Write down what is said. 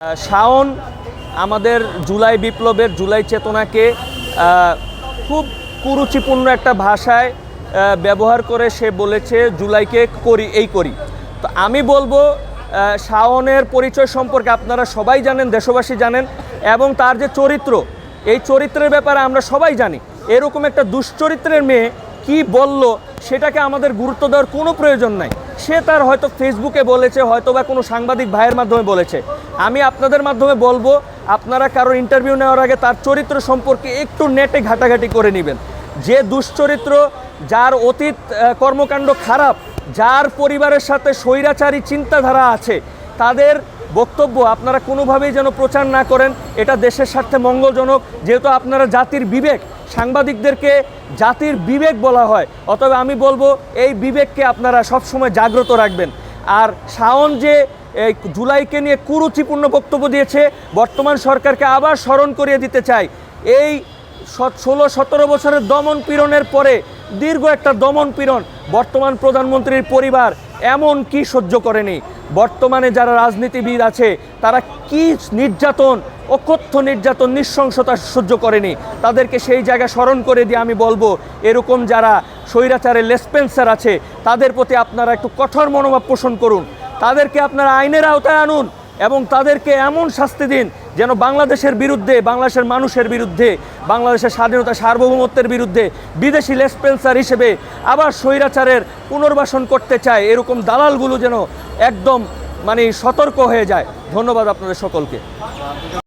শাওন আমাদের জুলাই বিপ্লবের জুলাই চেতনাকে খুব কুরুচিপূর্ণ একটা ভাষায় ব্যবহার করে সে বলেছে জুলাইকে করি। তো আমি বলবো শাওনের পরিচয় সম্পর্কে আপনারা সবাই জানেন, দেশবাসী জানেন, এবং তার যে চরিত্র, এই চরিত্রের ব্যাপারে আমরা সবাই জানি। এরকম একটা দুশ্চরিত্রের মেয়ে কি বলল সেটাকে আমাদের গুরুত্ব দেওয়ার কোনো প্রয়োজন নাই। সে তার হয়তো ফেসবুকে বলেছে, হয়তো বা কোনো সাংবাদিক ভাইয়ের মাধ্যমে বলেছে। আমি আপনাদের মাধ্যমে বলবো, আপনারা কারোর ইন্টারভিউ নেওয়ার আগে তার চরিত্র সম্পর্কে একটু নেটে ঘাটাঘাটি করে নেবেন। যে দুশ্চরিত্র, যার অতীত কর্মকাণ্ড খারাপ, যার পরিবারের সাথে স্বৈরাচারী চিন্তাধারা আছে, তাদের বক্তব্য আপনারা কোনোভাবেই যেন প্রচার না করেন। এটা দেশের স্বার্থে মঙ্গলজনক। যেহেতু আপনারা জাতির বিবেক, সাংবাদিকদেরকে জাতির বিবেক বলা হয়, অতএব আমি বলবো এই বিবেককে আপনারা সবসময় জাগ্রত রাখবেন। আর শাওন যে এই জুলাইকে নিয়ে কুরুচিপূর্ণ বক্তব্য দিয়েছে, বর্তমান সরকারকে আবার স্মরণ করিয়ে দিতে চাই, এই 16-17 বছরের দমন পীড়নের পরে দীর্ঘ একটা দমন পীড়ন বর্তমান প্রধানমন্ত্রীর পরিবার এমন কি সহ্য করেনি। বর্তমানে যারা রাজনীতিবিদ আছে তারা কি নির্যাতন, অকথ্য নির্যাতন, নৃশংসতা সহ্য করেনি। তাদেরকে সেই জায়গায় স্মরণ করে দিয়ে আমি বলবো, এরকম যারা স্বৈরাচারের লেসপেন্সার আছে তাদের প্রতি আপনারা একটু কঠোর মনোভাব পোষণ করুন। তাদেরকে আপনারা আইনের আওতায় আনুন এবং তাদেরকে এমন শাস্তি দিন যেন বাংলাদেশের বিরুদ্ধে, বাংলাদেশের মানুষের বিরুদ্ধে, বাংলাদেশের স্বাধীনতা সার্বভৌমত্বের বিরুদ্ধে বিদেশি লেসপেন্সার হিসেবে আবার স্বৈরাচারের পুনর্বাসন করতে চায় এরকম দালালগুলো যেন একদম সতর্ক হয়ে যায়। ধন্যবাদ আপনাদের সকলকে।